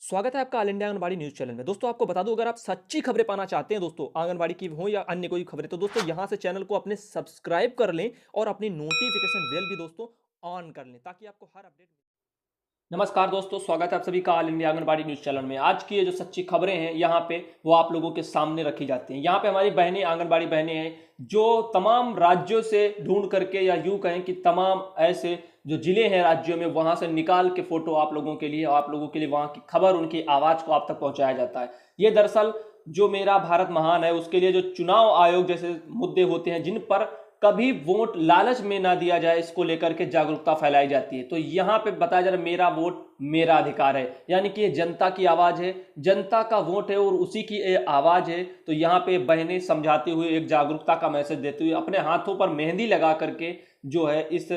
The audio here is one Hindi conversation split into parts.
स्वागत है आपका all India anganwadi news channel में। दोस्तों आपको बता दूं, अगर आप सच्ची खबरें पाना चाहते हैं दोस्तों आंगनबाड़ी की हो या अन्य कोई खबरें, तो दोस्तों यहां से चैनल को अपने सब्सक्राइब कर लें और अपनी नोटिफिकेशन बेल भी दोस्तों ऑन कर लें ताकि आपको हर अपडेट। नमस्कार दोस्तों, स्वागत है आप सभी का all India anganwadi news channel में। आज की ये जो सच्ची खबरें हैं यहाँ पे वो आप लोगों के सामने रखी जाती हैं। यहाँ पे हमारी बहनें, आंगनबाड़ी बहनें हैं जो तमाम राज्यों से ढूंढ करके, या यूं कहें कि तमाम ऐसे जो जिले हैं राज्यों में, वहां से निकाल के फोटो आप लोगों के लिए, आप लोगों के लिए वहां की खबर, उनकी आवाज को आप तक पहुंचाया जाता है। ये दरअसल जो मेरा भारत महान है उसके लिए जो चुनाव आयोग जैसे मुद्दे होते हैं जिन पर कभी वोट लालच में ना दिया जाए, इसको लेकर के जागरूकता फैलाई जाती है। तो यहां पे बताया जा रहा है मेरा वोट मेरा अधिकार है, यानी कि ये जनता की आवाज है, जनता का वोट है और उसी की ये आवाज है। तो यहाँ पे बहनें समझाते हुए, एक जागरूकता का मैसेज देते हुए, अपने हाथों पर मेहंदी लगा करके जो है इस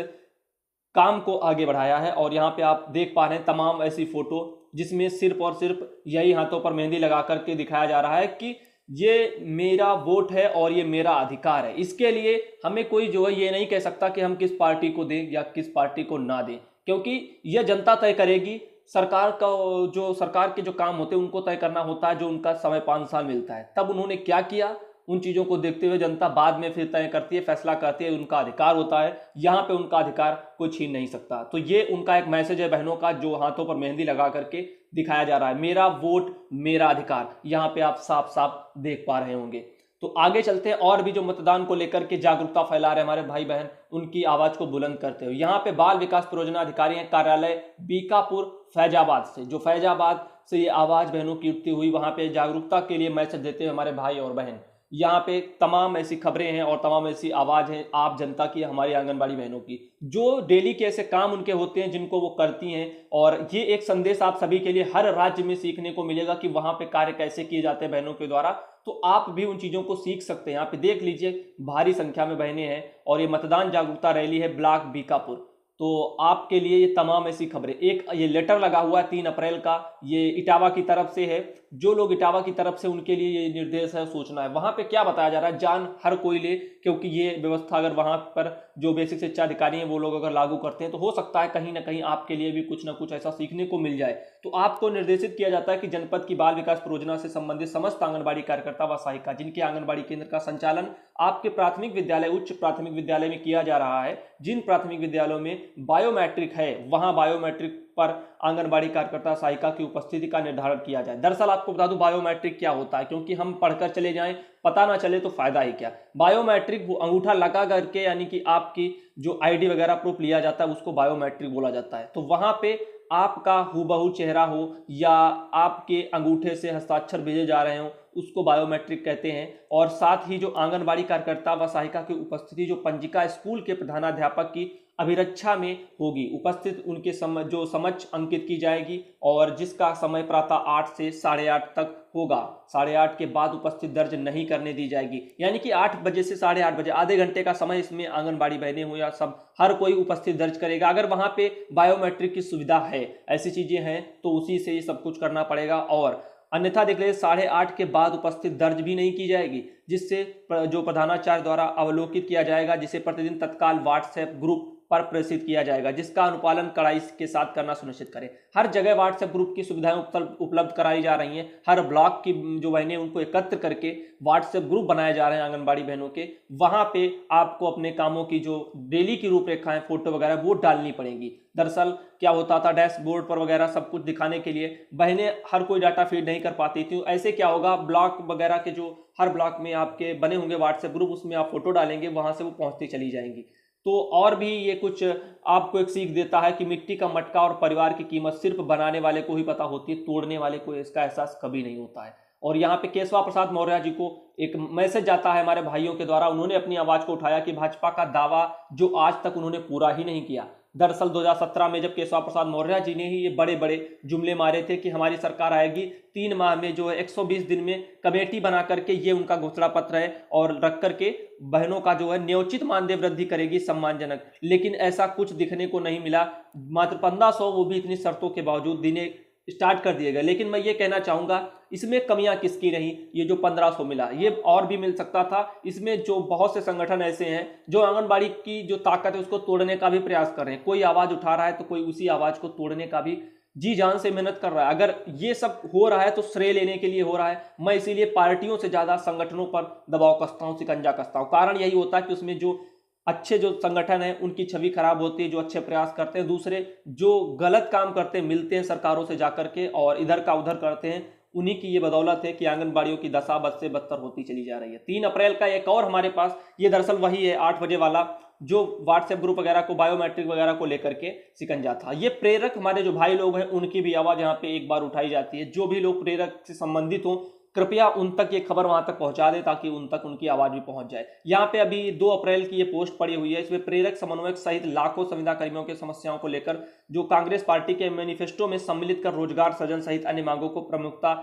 काम को आगे बढ़ाया है। और यहाँ पे आप देख पा रहे हैं तमाम ऐसी फोटो जिसमें सिर्फ और सिर्फ यही हाथों पर मेहंदी लगा करके दिखाया जा रहा है कि ये मेरा वोट है और ये मेरा अधिकार है। इसके लिए हमें कोई जो है ये नहीं कह सकता कि हम किस पार्टी को दें या किस पार्टी को ना दें, क्योंकि यह जनता तय करेगी। सरकार का जो सरकार के जो काम होते हैं उनको तय करना होता है, जो उनका समय 5 साल मिलता है। तब उन्होंने क्या किया, उन चीजों को देखते हुए जनता बाद में फिर तय करती है, फैसला करती है, उनका अधिकार होता है। यहाँ पे उनका अधिकार कोई छीन नहीं सकता। तो ये उनका एक मैसेज है बहनों का, जो हाथों पर मेहंदी लगा करके दिखाया जा रहा है, मेरा वोट मेरा अधिकार। यहाँ पे आप साफ साफ देख पा रहे होंगे। तो आगे चलते हैं, और भी जो मतदान को लेकर के जागरूकता फैला रहे हमारे भाई बहन, उनकी आवाज को बुलंद करते हुए यहाँ पे बाल विकास परियोजना अधिकारी हैं कार्यालय बीकापुर फैजाबाद से, जो फैजाबाद से ये आवाज बहनों की उठती हुई वहां पे जागरूकता के लिए मैसेज देते हुए हमारे भाई और बहन। यहाँ पे तमाम ऐसी खबरें हैं और तमाम ऐसी आवाज है आप जनता की, हमारी आंगनबाड़ी बहनों की, जो डेली के ऐसे काम उनके होते हैं जिनको वो करती हैं। और ये एक संदेश आप सभी के लिए हर राज्य में सीखने को मिलेगा कि वहां पे कार्य कैसे किए जाते हैं बहनों के द्वारा। तो आप भी उन चीजों को सीख सकते हैं। यहाँ पे देख लीजिए भारी संख्या में बहनें हैं और ये मतदान जागरूकता रैली है ब्लॉक बीकापुर। तो आपके लिए ये तमाम ऐसी खबरें, एक ये लेटर लगा हुआ है 3 अप्रैल का, ये इटावा की तरफ से है। जो लोग इटावा की तरफ से, उनके लिए ये निर्देश है, सूचना है। वहां पे क्या बताया जा रहा है, जान हर कोई ले, क्योंकि ये व्यवस्था अगर वहां पर जो बेसिक शिक्षा अधिकारी हैं वो लोग अगर लागू करते हैं तो हो सकता है कहीं ना कहीं आपके लिए भी कुछ ना कुछ ऐसा सीखने को मिल जाए। तो आपको निर्देशित किया जाता है कि जनपद की बाल विकास परियोजना से संबंधित समस्त आंगनबाड़ी कार्यकर्ता व सहायिका जिनके आंगनबाड़ी केंद्र का संचालन आपके प्राथमिक विद्यालय, उच्च प्राथमिक विद्यालय में किया जा रहा है, जिन प्राथमिक विद्यालयों में बायोमेट्रिक है वहां बायोमेट्रिक पर आंगनबाड़ी कार्यकर्ता सहायिका की उपस्थिति का निर्धारण किया जाए। दरअसल आपको बता दूं बायोमेट्रिक क्या होता है, क्योंकि हम पढ़कर चले जाएं, पता ना चले तो फायदा ही क्या। बायोमेट्रिक वो अंगूठा लगा करके, यानी कि आपकी जो आईडी वगैरह प्रूफ लिया जाता है उसको बायोमेट्रिक बोला जाता है। तो वहां पे आपका हूबहू चेहरा हो या आपके अंगूठे से हस्ताक्षर भेजे जा रहे हो उसको बायोमेट्रिक कहते हैं। और साथ ही जो आंगनबाड़ी कार्यकर्ता व सहायिका की उपस्थिति जो पंजिका स्कूल के प्रधानाध्यापक की अभिरक्षा में होगी, उपस्थित उनके जो समक्ष अंकित की जाएगी, और जिसका समय प्रातः 8 से 8:30 तक होगा। 8:30 के बाद उपस्थित दर्ज नहीं करने दी जाएगी, यानी कि 8 बजे से 8:30 बजे आधे घंटे का समय इसमें आंगनबाड़ी बहनें हो या सब हर कोई उपस्थित दर्ज करेगा। अगर वहां पे बायोमेट्रिक की सुविधा है, ऐसी चीजें हैं, तो उसी से ये सब कुछ करना पड़ेगा। और अन्यथा देख लीजिए 8:30 के बाद उपस्थित दर्ज भी नहीं की जाएगी, जिससे जो प्रधानाचार्य द्वारा अवलोकित किया जाएगा, जिसे प्रतिदिन तत्काल व्हाट्सएप ग्रुप पर प्रेषित किया जाएगा, जिसका अनुपालन कड़ाई के साथ करना सुनिश्चित करें। हर जगह व्हाट्सएप ग्रुप की सुविधाएं उपलब्ध कराई जा रही हैं। हर ब्लॉक की जो बहनें उनको एकत्र करके व्हाट्सएप ग्रुप बनाए जा रहे हैं आंगनबाड़ी बहनों के। वहां पे आपको अपने कामों की जो डेली की रूपरेखाएं, फोटो वगैरह वो डालनी पड़ेंगी। दरअसल क्या होता था, डैशबोर्ड पर वगैरह सब कुछ दिखाने के लिए बहनें हर कोई डाटा फीड नहीं कर पाती थी। ऐसे क्या होगा, ब्लॉक वगैरह के जो हर ब्लॉक में आपके बने होंगे व्हाट्सएप ग्रुप, उसमें आप फोटो डालेंगे, वहां से वो पहुंचती चली जाएंगी। तो और भी ये कुछ आपको एक सीख देता है कि मिट्टी का मटका और परिवार की कीमत सिर्फ बनाने वाले को ही पता होती है, तोड़ने वाले को इसका एहसास कभी नहीं होता है। और यहाँ पे केशवा प्रसाद मौर्य जी को एक मैसेज जाता है हमारे भाइयों के द्वारा। उन्होंने अपनी आवाज को उठाया कि भाजपा का दावा जो आज तक उन्होंने पूरा ही नहीं किया। दरअसल 2017 में जब केशवा प्रसाद मौर्य जी ने ही ये बड़े बड़े जुमले मारे थे कि हमारी सरकार आएगी, 3 माह में जो है 120 दिन में कमेटी बना करके, ये उनका घोषणा पत्र है, और रख करके बहनों का जो है न्योचित मानदेय वृद्धि करेगी सम्मानजनक। लेकिन ऐसा कुछ दिखने को नहीं मिला। मात्र 1500, वो भी इतनी शर्तों के बावजूद देने स्टार्ट कर दिए गए। लेकिन मैं ये कहना चाहूंगा, इसमें कमियां किसकी रही? ये जो 1500 मिला, ये और भी मिल सकता था। इसमें जो बहुत से संगठन ऐसे हैं जो आंगनबाड़ी की जो ताकत है उसको तोड़ने का भी प्रयास कर रहे हैं। कोई आवाज उठा रहा है तो कोई उसी आवाज को तोड़ने का भी जी जान से मेहनत कर रहा है। अगर ये सब हो रहा है तो श्रेय लेने के लिए हो रहा है। मैं इसीलिए पार्टियों से ज़्यादा संगठनों पर दबाव कसता हूँ, शिकंजा कसता हूँ। कारण यही होता है कि उसमें जो अच्छे जो संगठन है उनकी छवि खराब होती है, जो अच्छे प्रयास करते हैं। दूसरे जो गलत काम करते हैं, मिलते हैं सरकारों से जाकर के और इधर का उधर करते हैं, उन्हीं की ये बदौलत है कि आंगनबाड़ियों की दशा बद से बदतर होती चली जा रही है। 3 अप्रैल का एक और हमारे पास, ये दरअसल वही है 8 बजे वाला, जो व्हाट्सएप ग्रुप वगैरह को, बायोमेट्रिक वगैरह को लेकर के शिकंजा था। ये प्रेरक हमारे जो भाई लोग हैं उनकी भी आवाज़ यहाँ पे एक बार उठाई जाती है। जो भी लोग प्रेरक से संबंधित हों, कृपया उन तक ये खबर वहां तक पहुंचा दे ताकि उन तक उनकी आवाज भी पहुंच जाए। यहाँ पे अभी 2 अप्रैल की ये पोस्ट पड़ी हुई है। इसमें प्रेरक समन्वयक सहित लाखों संविदा कर्मियों की समस्याओं को लेकर जो कांग्रेस पार्टी के मैनिफेस्टो में सम्मिलित कर रोजगार सृजन सहित अन्य मांगों को प्रमुखता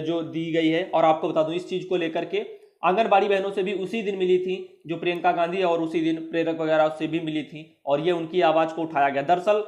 जो दी गई है। और आपको बता दूं, इस चीज को लेकर के आंगनबाड़ी बहनों से भी उसी दिन मिली थी जो प्रियंका गांधी, और उसी दिन प्रेरक वगैरह से भी मिली थी और ये उनकी आवाज को उठाया गया। दरअसल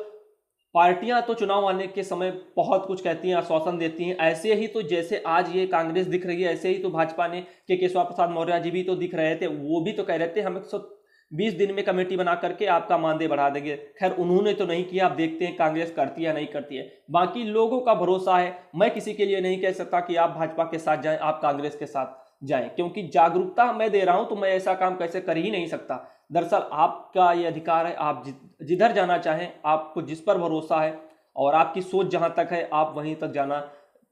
पार्टियां तो चुनाव आने के समय बहुत कुछ कहती हैं, आश्वासन देती हैं। ऐसे ही तो जैसे आज ये कांग्रेस दिख रही है, ऐसे ही तो भाजपा ने के केशव प्रसाद मौर्य जी भी तो दिख रहे थे। वो भी तो कह रहे थे हम 120 दिन में कमेटी बना करके आपका मानदेय बढ़ा देंगे। खैर उन्होंने तो नहीं किया। आप देखते हैं कांग्रेस करती है या नहीं करती है। बाकी लोगों का भरोसा है। मैं किसी के लिए नहीं कह सकता कि आप भाजपा के साथ जाएं, आप कांग्रेस के साथ जाएं, क्योंकि जागरूकता मैं दे रहा हूं तो मैं ऐसा काम कैसे कर ही नहीं सकता। दरअसल आपका ये अधिकार है, आप जिधर जाना चाहें, आपको जिस पर भरोसा है और आपकी सोच जहां तक है आप वहीं तक जाना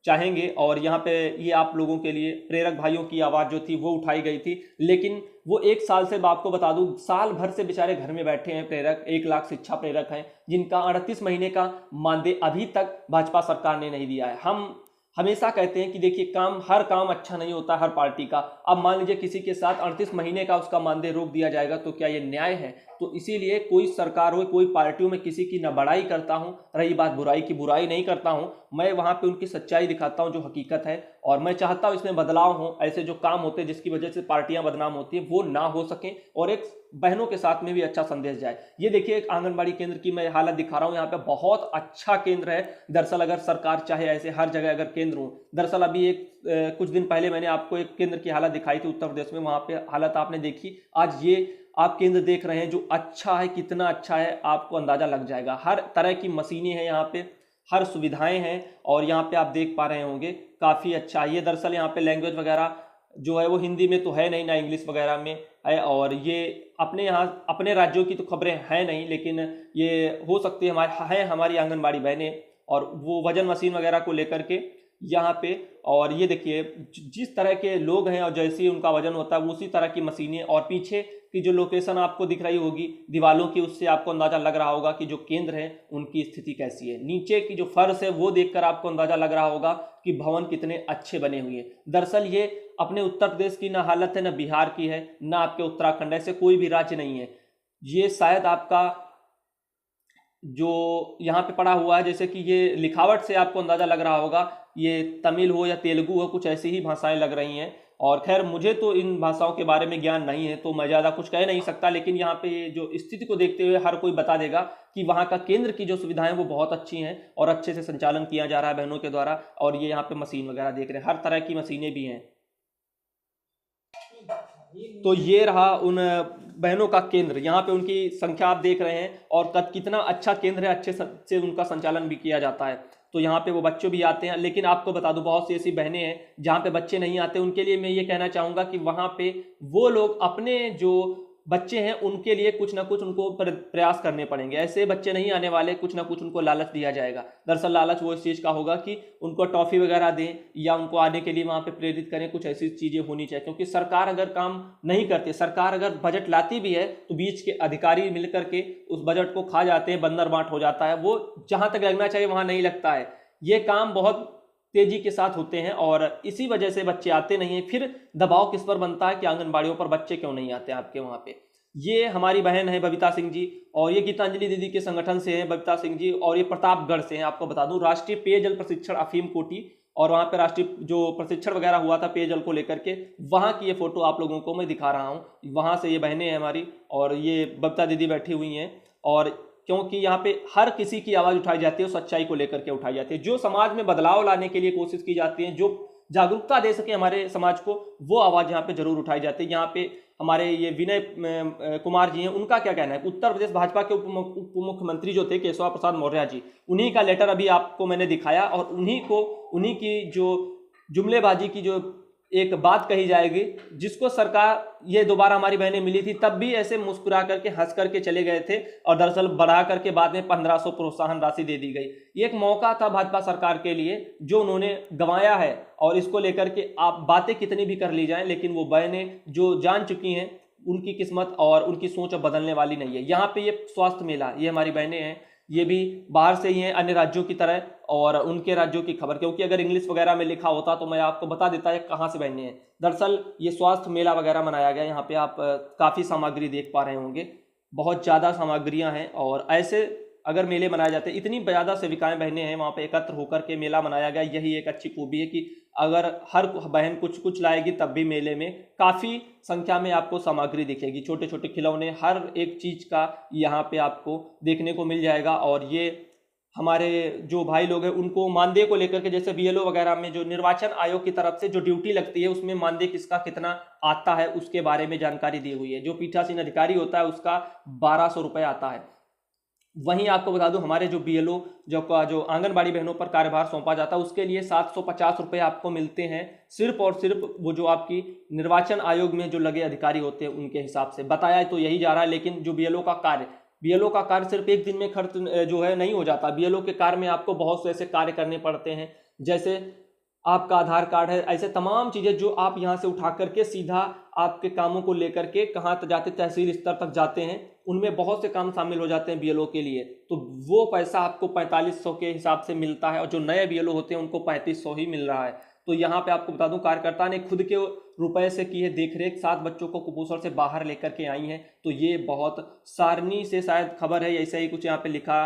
चाहेंगे। और यहाँ पे ये आप लोगों के लिए प्रेरक भाइयों की आवाज़ जो थी वो उठाई गई थी। लेकिन वो 1 साल से, मैं आपको बता दूं, साल भर से बेचारे घर में बैठे हैं प्रेरक। 1 लाख शिक्षा प्रेरक हैं जिनका 38 महीने का मानदेय अभी तक भाजपा सरकार ने नहीं दिया है। हम हमेशा कहते हैं कि देखिए, हर काम अच्छा नहीं होता हर पार्टी का। अब मान लीजिए किसी के साथ 38 महीने का उसका मानदेय रोक दिया जाएगा तो क्या ये न्याय है? तो इसीलिए कोई सरकार हो, कोई पार्टी हो, मैं किसी की न बड़ाई करता हूं, रही बात बुराई की, बुराई नहीं करता हूं। मैं वहां पे उनकी सच्चाई दिखाता हूं जो हकीकत है, और मैं चाहता हूं इसमें बदलाव हो। ऐसे जो काम होते हैं जिसकी वजह से पार्टियां बदनाम होती हैं वो ना हो सकें और एक बहनों के साथ में भी अच्छा संदेश जाए। ये देखिए, एक आंगनबाड़ी केंद्र की मैं हालत दिखा रहा हूं। यहाँ पे बहुत अच्छा केंद्र है। दरअसल अगर सरकार चाहे ऐसे हर जगह अगर केंद्र हो। दरअसल अभी कुछ दिन पहले मैंने आपको एक केंद्र की हालत दिखाई थी उत्तर प्रदेश में, वहां पे हालत आपने देखी। आज ये आप केंद्र देख रहे हैं जो अच्छा है, कितना अच्छा है आपको अंदाजा लग जाएगा। हर तरह की मशीनें हैं यहाँ पे, हर सुविधाएं हैं, और यहाँ पे आप देख पा रहे होंगे काफ़ी अच्छा है। ये दरअसल यहाँ पे लैंग्वेज वगैरह जो है वो हिंदी में तो है नहीं, ना इंग्लिश वगैरह में है। और ये अपने यहाँ अपने राज्यों की तो खबरें हैं नहीं, लेकिन ये हो सकती है हमारी आंगनबाड़ी बहनें, और वो वजन मशीन वगैरह को लेकर के यहाँ पे। और ये देखिए जिस तरह के लोग हैं और जैसे ही उनका वजन होता है उसी तरह की मशीनें, और पीछे की जो लोकेशन आपको दिख रही होगी दीवालों की, उससे आपको अंदाजा लग रहा होगा कि जो केंद्र है उनकी स्थिति कैसी है। नीचे की जो फर्श है वो देखकर आपको अंदाजा लग रहा होगा कि भवन कितने अच्छे बने हुए हैं। दरअसल ये अपने उत्तर प्रदेश की ना हालत है, ना बिहार की है, ना आपके उत्तराखंड, ऐसे कोई भी राज्य नहीं है। ये शायद आपका जो यहाँ पे पड़ा हुआ है, जैसे कि ये लिखावट से आपको अंदाजा लग रहा होगा ये तमिल हो या तेलुगु हो, कुछ ऐसी ही भाषाएं लग रही हैं। और खैर मुझे तो इन भाषाओं के बारे में ज्ञान नहीं है तो मैं ज़्यादा कुछ कह नहीं सकता, लेकिन यहाँ पे जो स्थिति को देखते हुए हर कोई बता देगा कि वहाँ का केंद्र की जो सुविधाएं वो बहुत अच्छी हैं और अच्छे से संचालन किया जा रहा है बहनों के द्वारा। और ये यहाँ पे मशीन वगैरह देख रहे हैं, हर तरह की मशीनें भी हैं। तो ये रहा उन बहनों का केंद्र, यहाँ पे उनकी संख्या आप देख रहे हैं और कितना अच्छा केंद्र है, अच्छे से उनका संचालन भी किया जाता है। तो यहाँ पे वो बच्चे भी आते हैं। लेकिन आपको बता दूं बहुत सी ऐसी बहनें हैं जहाँ पे बच्चे नहीं आते, उनके लिए मैं ये कहना चाहूँगा कि वहाँ पे वो लोग अपने जो बच्चे हैं उनके लिए कुछ ना कुछ उनको प्रयास करने पड़ेंगे। ऐसे बच्चे नहीं आने वाले, कुछ ना कुछ उनको लालच दिया जाएगा। दरअसल लालच वो इस चीज़ का होगा कि उनको टॉफ़ी वगैरह दें या उनको आने के लिए वहाँ पे प्रेरित करें, कुछ ऐसी चीज़ें होनी चाहिए। क्योंकि सरकार अगर काम नहीं करती, सरकार अगर बजट लाती भी है तो बीच के अधिकारी मिल करके उस बजट को खा जाते हैं, बंदर बांट हो जाता है। वो जहाँ तक लगना चाहिए वहाँ नहीं लगता है। ये काम बहुत तेजी के साथ होते हैं और इसी वजह से बच्चे आते नहीं हैं। फिर दबाव किस पर बनता है कि आंगनबाड़ियों पर बच्चे क्यों नहीं आते आपके वहाँ पे। ये हमारी बहन है बबीता सिंह जी, और ये गीतांजलि दीदी के संगठन से है बबीता सिंह जी, और ये प्रतापगढ़ से हैं। आपको बता दूं राष्ट्रीय पेयजल प्रशिक्षण अफीम कोटी, और वहाँ पे राष्ट्रीय जो प्रशिक्षण वगैरह हुआ था पेयजल को लेकर के, वहाँ की ये फोटो आप लोगों को मैं दिखा रहा हूँ। वहाँ से ये बहनें हैं हमारी, और ये बबीता दीदी बैठी हुई हैं। और क्योंकि यहाँ पे हर किसी की आवाज़ उठाई जाती है, सच्चाई को लेकर के उठाई जाती है, जो समाज में बदलाव लाने के लिए कोशिश की जाती है, जो जागरूकता दे सके हमारे समाज को, वो आवाज़ यहाँ पे जरूर उठाई जाती है। यहाँ पे हमारे ये विनय कुमार जी हैं, उनका क्या कहना है। उत्तर प्रदेश भाजपा के उप मुख्यमंत्री जो थे केशव प्रसाद मौर्य जी, उन्हीं का लेटर अभी आपको मैंने दिखाया और उन्हीं की जो जुमलेबाजी की जो एक बात कही जाएगी, जिसको सरकार ये दोबारा हमारी बहनें मिली थी तब भी ऐसे मुस्कुरा करके हंस करके चले गए थे और दरअसल बढ़ा करके बाद में 1500 प्रोत्साहन राशि दे दी गई। ये एक मौका था भाजपा सरकार के लिए जो उन्होंने गंवाया है और इसको लेकर के आप बातें कितनी भी कर ली जाएं, लेकिन वो बहनें जो जान चुकी हैं उनकी किस्मत और उनकी सोच अब बदलने वाली नहीं है। यहाँ पे ये स्वास्थ्य मेला, ये हमारी बहनें हैं, ये भी बाहर से ही हैं अन्य राज्यों की तरह, और उनके राज्यों की खबर, क्योंकि अगर इंग्लिश वगैरह में लिखा होता तो मैं आपको बता देता है कहाँ से बहनें हैं। दरअसल ये स्वास्थ्य मेला वगैरह मनाया गया, यहाँ पे आप काफ़ी सामग्री देख पा रहे होंगे, बहुत ज़्यादा सामग्रियाँ हैं। और ऐसे अगर मेले मनाए जाते, इतनी ज़्यादा सेविकाएं बहनें हैं वहाँ पे एकत्र होकर के मेला मनाया गया। यही एक अच्छी खूबी है कि अगर हर बहन कुछ कुछ लाएगी तब भी मेले में काफ़ी संख्या में आपको सामग्री दिखेगी, छोटे छोटे खिलौने, हर एक चीज़ का यहाँ पे आपको देखने को मिल जाएगा। और ये हमारे जो भाई लोग हैं उनको मानदेय को लेकर के, जैसे बीएलओ वगैरह में जो निर्वाचन आयोग की तरफ से जो ड्यूटी लगती है उसमें मानदेय किसका कितना आता है उसके बारे में जानकारी दी हुई है। जो पीठासीन अधिकारी होता है उसका 1200 रुपये आता है। वहीं आपको बता दूं हमारे जो बीएलओ जो आंगनबाड़ी बहनों पर कार्यभार सौंपा जाता है उसके लिए 750 रुपये आपको मिलते हैं, सिर्फ और सिर्फ वो जो आपकी निर्वाचन आयोग में जो लगे अधिकारी होते हैं उनके हिसाब से। बताया तो यही जा रहा है, लेकिन जो बीएलओ का कार्य सिर्फ एक दिन में खर्च जो है नहीं हो जाता। बीएलओ के कार्य में आपको बहुत से ऐसे कार्य करने पड़ते हैं, जैसे आपका आधार कार्ड है, ऐसे तमाम चीज़ें जो आप यहाँ से उठा करके सीधा आपके कामों को लेकर के कहाँ तक जाते, तहसील स्तर तक जाते हैं, उनमें बहुत से काम शामिल हो जाते हैं बीएलओ के लिए। तो वो पैसा आपको 4500 के हिसाब से मिलता है और जो नए बीएलओ होते हैं उनको 3500 ही मिल रहा है। तो यहाँ पे आपको बता दूं कार्यकर्ता ने खुद के रुपए से की है देखरेख, 7 बच्चों को कुपोषण से बाहर लेकर के आई हैं। तो ये बहुत सारणी से शायद खबर है, ऐसा ही कुछ यहाँ पे लिखा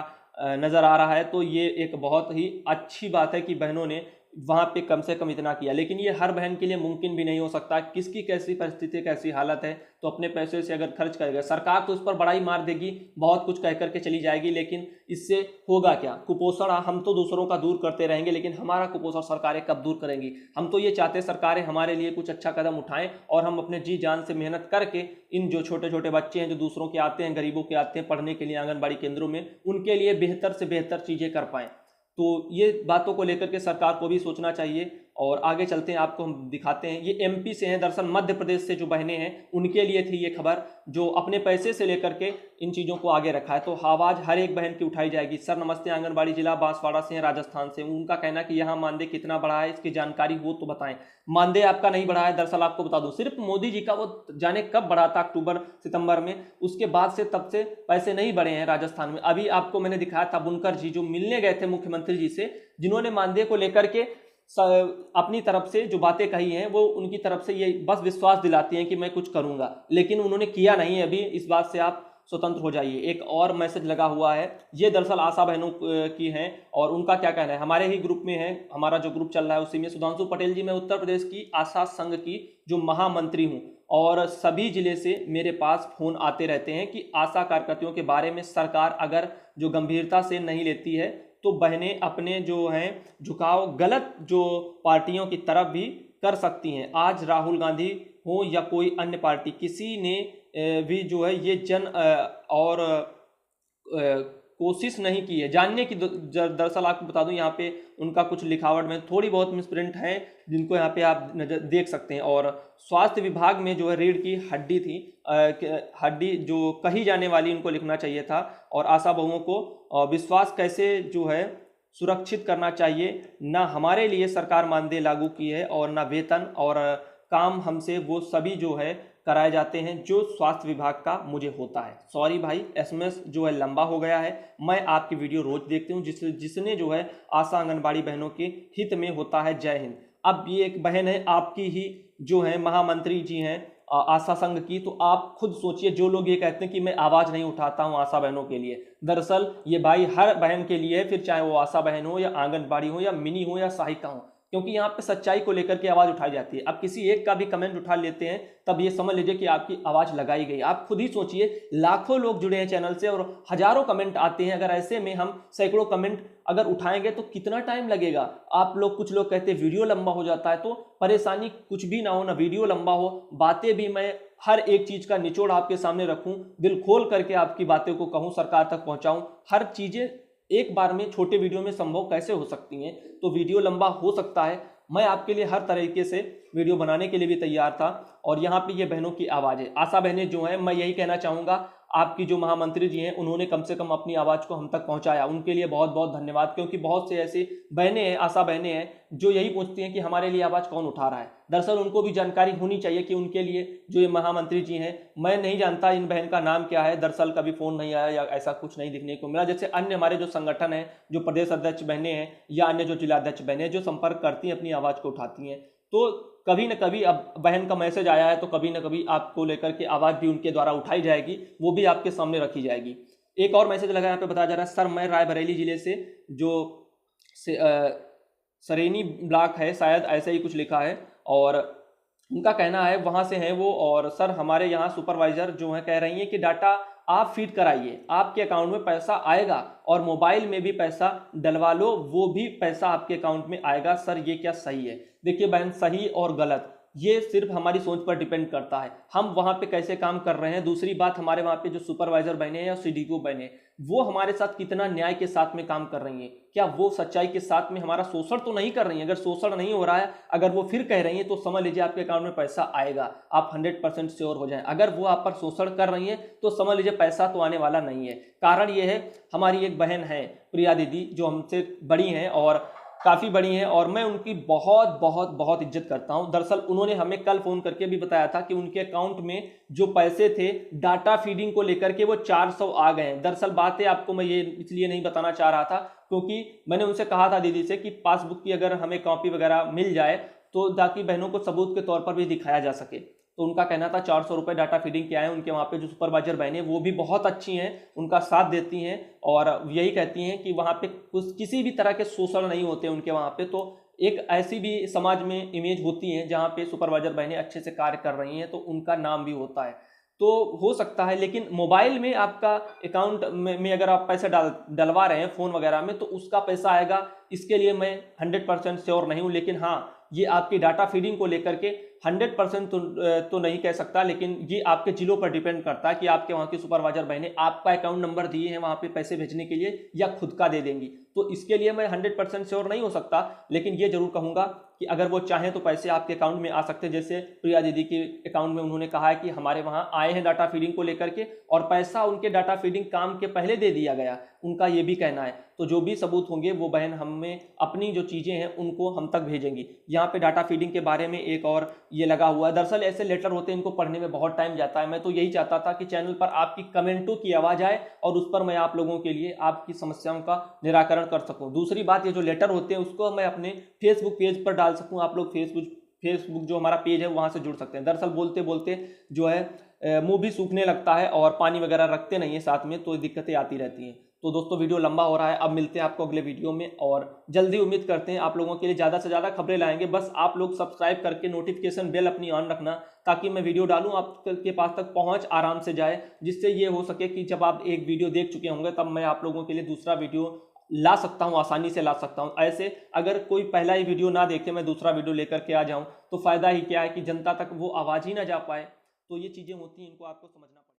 नज़र आ रहा है। तो ये एक बहुत ही अच्छी बात है कि बहनों ने वहाँ पे कम से कम इतना किया, लेकिन ये हर बहन के लिए मुमकिन भी नहीं हो सकता। किसकी कैसी परिस्थिति, कैसी हालत है, तो अपने पैसे से अगर खर्च करेगा सरकार तो उस पर बड़ा ही मार देगी, बहुत कुछ कह करके चली जाएगी, लेकिन इससे होगा क्या। कुपोषण हम तो दूसरों का दूर करते रहेंगे, लेकिन हमारा कुपोषण सरकारें कब दूर करेंगी। हम तो ये चाहते सरकारें हमारे लिए कुछ अच्छा कदम उठाएं और हम अपने जी जान से मेहनत करके इन जो छोटे छोटे बच्चे हैं जो दूसरों के आते हैं, गरीबों के आते हैं पढ़ने के लिए आंगनबाड़ी केंद्रों में, उनके लिए बेहतर से बेहतर चीज़ें कर पाएँ। तो ये बातों को लेकर के सरकार को भी सोचना चाहिए। और आगे चलते हैं, आपको हम दिखाते हैं। ये एमपी से हैं, दरअसल मध्य प्रदेश से जो बहनें हैं उनके लिए थी ये खबर, जो अपने पैसे से लेकर के इन चीज़ों को आगे रखा है। तो आवाज़ हर एक बहन की उठाई जाएगी। सर नमस्ते, आंगनबाड़ी जिला बांसवाड़ा से हैं, राजस्थान से। उनका कहना है कि यहाँ मानदेय कितना बढ़ा है, इसकी जानकारी वो तो बताएं। मानदेय आपका नहीं बढ़ा है, दरअसल आपको बता दूं सिर्फ मोदी जी का वो जाने कब बढ़ा था, अक्टूबर सितंबर में, उसके बाद से तब से पैसे नहीं बढ़े हैं राजस्थान में। अभी आपको मैंने दिखाया था बुनकर जी जो मिलने गए थे मुख्यमंत्री जी से, जिन्होंने मानदेय को लेकर के अपनी तरफ से जो बातें कही हैं वो उनकी तरफ से ये बस विश्वास दिलाती हैं कि मैं कुछ करूंगा, लेकिन उन्होंने किया नहीं है अभी। इस बात से आप स्वतंत्र हो जाइए। एक और मैसेज लगा हुआ है, ये दरअसल आशा बहनों की हैं और उनका क्या कहना है। हमारे ही ग्रुप में है, हमारा जो ग्रुप चल रहा है उसी में सुधांशु पटेल जी, मैं उत्तर प्रदेश की आशा संघ की जो महामंत्री हूँ और सभी जिले से मेरे पास फोन आते रहते हैं कि आशा कार्यकर्तियों के बारे में सरकार अगर जो गंभीरता से नहीं लेती है तो बहनें अपने जो हैं झुकाव गलत जो पार्टियों की तरफ भी कर सकती हैं। आज राहुल गांधी हो या कोई अन्य पार्टी, किसी ने भी जो है ये और कोशिश नहीं की है जानने की। दरअसल आपको बता दूं यहाँ पे उनका कुछ लिखावट में थोड़ी बहुत मिसप्रिंट है, जिनको यहाँ पे आप देख सकते हैं। और स्वास्थ्य विभाग में जो है रीढ़ की हड्डी थी, हड्डी जो कही जाने वाली, उनको लिखना चाहिए था। और आशा बहुओं को विश्वास कैसे जो है सुरक्षित करना चाहिए, ना हमारे लिए सरकार मानदेय लागू की है और ना वेतन और काम हमसे वो सभी जो है कराए जाते हैं जो स्वास्थ्य विभाग का मुझे होता है। सॉरी भाई, एसएमएस जो है लंबा हो गया है। मैं आपकी वीडियो रोज देखती हूँ जिसने जो है आशा आंगनबाड़ी बहनों के हित में होता है। जय हिंद। अब ये एक बहन है आपकी ही जो है महामंत्री जी हैं आशा संघ की, तो आप खुद सोचिए जो लोग ये कहते हैं कि मैं आवाज़ नहीं उठाता हूँ आशा बहनों के लिए, दरअसल ये भाई हर बहन के लिए, फिर चाहे वो आशा बहन हो या आंगनबाड़ी हो या मिनी हो या सहायिका हो, क्योंकि यहाँ पे सच्चाई को लेकर के आवाज़ उठाई जाती है। अब किसी एक का भी कमेंट उठा लेते हैं तब ये समझ लीजिए कि आपकी आवाज़ लगाई गई। आप खुद ही सोचिए, लाखों लोग जुड़े हैं चैनल से और हजारों कमेंट आते हैं। अगर ऐसे में हम सैकड़ों कमेंट अगर उठाएंगे तो कितना टाइम लगेगा। आप लोग, कुछ लोग कहते हैं वीडियो लंबा हो जाता है, तो परेशानी कुछ भी ना हो, ना वीडियो लंबा हो, बातें भी मैं हर एक चीज़ का निचोड़ आपके सामने रखूं, दिल खोल करके आपकी बातें को कहूं, सरकार तक पहुंचाऊं। हर चीज़ें एक बार में छोटे वीडियो में संभव कैसे हो सकती हैं, तो वीडियो लंबा हो सकता है। मैं आपके लिए हर तरीके से वीडियो बनाने के लिए भी तैयार था। और यहाँ पे ये बहनों की आवाज़ है, आशा बहनें जो हैं, मैं यही कहना चाहूँगा, आपकी जो महामंत्री जी हैं उन्होंने कम से कम अपनी आवाज़ को हम तक पहुँचाया, उनके लिए बहुत बहुत धन्यवाद। क्योंकि बहुत से ऐसी बहनें हैं, आशा बहनें हैं, जो यही पूछती हैं कि हमारे लिए आवाज़ कौन उठा रहा है। दरअसल उनको भी जानकारी होनी चाहिए कि उनके लिए जो ये महामंत्री जी हैं, मैं नहीं जानता इन बहन का नाम क्या है, दरअसल कभी फ़ोन नहीं आया या ऐसा कुछ नहीं दिखने को मिला। जैसे अन्य हमारे जो संगठन है, जो प्रदेश अध्यक्ष बहनें हैं या अन्य जो जिलाध्यक्ष बहनें हैं, जो संपर्क करती हैं, अपनी आवाज़ को उठाती हैं, तो कभी न कभी अब बहन का मैसेज आया है तो कभी न कभी आपको लेकर के आवाज़ भी उनके द्वारा उठाई जाएगी, वो भी आपके सामने रखी जाएगी। एक और मैसेज लगा यहाँ पे, बताया जा रहा है, सर मैं रायबरेली जिले से, जो सरेनी ब्लॉक है, शायद ऐसा ही कुछ लिखा है, और उनका कहना है वहाँ से हैं वो, और सर हमारे यहाँ सुपरवाइजर जो है कह रही हैं कि डाटा आप फीड कराइए, आपके अकाउंट में पैसा आएगा, और मोबाइल में भी पैसा डलवा लो, वो भी पैसा आपके अकाउंट में आएगा। सर ये क्या सही है? देखिए बहन, सही और गलत ये सिर्फ हमारी सोच पर डिपेंड करता है, हम वहाँ पे कैसे काम कर रहे हैं। दूसरी बात, हमारे वहाँ पे जो सुपरवाइजर बने या सीडीपीओ बने, वो हमारे साथ कितना न्याय के साथ में काम कर रही हैं, क्या वो सच्चाई के साथ में हमारा शोषण तो नहीं कर रही हैं। अगर शोषण नहीं हो रहा है, अगर वो फिर कह रही हैं, तो समझ लीजिए आपके अकाउंट में पैसा आएगा, आप 100% श्योर हो जाएं। अगर वो आप पर शोषण कर रही हैं तो समझ लीजिए पैसा तो आने वाला नहीं है। कारण ये है, हमारी एक बहन है प्रिया दीदी, जो हमसे बड़ी हैं और काफ़ी बड़ी हैं, और मैं उनकी बहुत बहुत बहुत इज्जत करता हूं। दरअसल उन्होंने हमें कल फ़ोन करके भी बताया था कि उनके अकाउंट में जो पैसे थे डाटा फीडिंग को लेकर के, वो 400 आ गए हैं। दरअसल बातें आपको मैं ये इसलिए नहीं बताना चाह रहा था क्योंकि मैंने उनसे कहा था दीदी से कि पासबुक की अगर हमें कॉपी वगैरह मिल जाए तो ताकि बहनों को सबूत के तौर पर भी दिखाया जा सके। तो उनका कहना था 400 रुपये डाटा फीडिंग के आए। उनके वहाँ पे जो सुपरवाइजर बहनें वो भी बहुत अच्छी हैं, उनका साथ देती हैं और यही कहती हैं कि वहाँ पे कुछ किसी भी तरह के शोषण नहीं होते उनके वहाँ पे। तो एक ऐसी भी समाज में इमेज होती है जहाँ पे सुपरवाइजर बहनें अच्छे से कार्य कर रही हैं, तो उनका नाम भी होता है। तो हो सकता है, लेकिन मोबाइल में आपका अकाउंट में अगर आप पैसे डलवा रहे हैं फ़ोन वगैरह में, तो उसका पैसा आएगा, इसके लिए मैं 100% श्योर नहीं हूँ। लेकिन हाँ, ये आपकी डाटा फीडिंग को लेकर के 100% तो नहीं कह सकता, लेकिन ये आपके जिलों पर डिपेंड करता है कि आपके वहाँ की सुपरवाइजर बहनें आपका अकाउंट नंबर दिए हैं वहाँ पे पैसे भेजने के लिए या खुद का दे देंगी। तो इसके लिए मैं 100% श्योर नहीं हो सकता, लेकिन ये जरूर कहूँगा कि अगर वो चाहें तो पैसे आपके अकाउंट में आ सकते हैं। जैसे प्रिया दीदी के अकाउंट में उन्होंने कहा है कि हमारे वहाँ आए हैं डाटा फीडिंग को लेकर के, और पैसा उनके डाटा फीडिंग काम के पहले दे दिया गया, उनका ये भी कहना है। तो जो भी सबूत होंगे वो बहन हमें अपनी जो चीज़ें हैं उनको हम तक भेजेंगी। यहाँ पे डाटा फीडिंग के बारे में एक और ये लगा हुआ है, दरअसल ऐसे लेटर होते हैं, इनको पढ़ने में बहुत टाइम जाता है। मैं तो यही चाहता था कि चैनल पर आपकी कमेंटों की आवाज़ आए और उस पर मैं आप लोगों के लिए आपकी समस्याओं का निराकरण कर सकूँ। दूसरी बात, ये जो लेटर होते हैं उसको मैं अपने फेसबुक पेज पर डाल सकूँ। आप लोग फेसबुक जो हमारा पेज है वहाँ से जुड़ सकते हैं। दरअसल बोलते बोलते जो है मुंह भी सूखने लगता है और पानी वगैरह रखते नहीं है साथ में, तो दिक्कतें आती रहती हैं। तो दोस्तों वीडियो लंबा हो रहा है, अब मिलते हैं आपको अगले वीडियो में, और जल्दी उम्मीद करते हैं आप लोगों के लिए ज़्यादा से ज़्यादा खबरें लाएंगे। बस आप लोग सब्सक्राइब करके नोटिफिकेशन बेल अपनी ऑन रखना, ताकि मैं वीडियो डालूं आपके पास तक पहुंच आराम से जाए, जिससे ये हो सके कि जब आप एक वीडियो देख चुके होंगे तब मैं आप लोगों के लिए दूसरा वीडियो ला सकता हूं, आसानी से ला सकता हूं। ऐसे अगर कोई पहला ही वीडियो ना देखे मैं दूसरा वीडियो लेकर के आ जाऊं तो फ़ायदा ही क्या है कि जनता तक वो आवाज़ ही ना जा पाए। तो ये चीज़ें होती हैं, इनको आपको समझना पड़ेगा।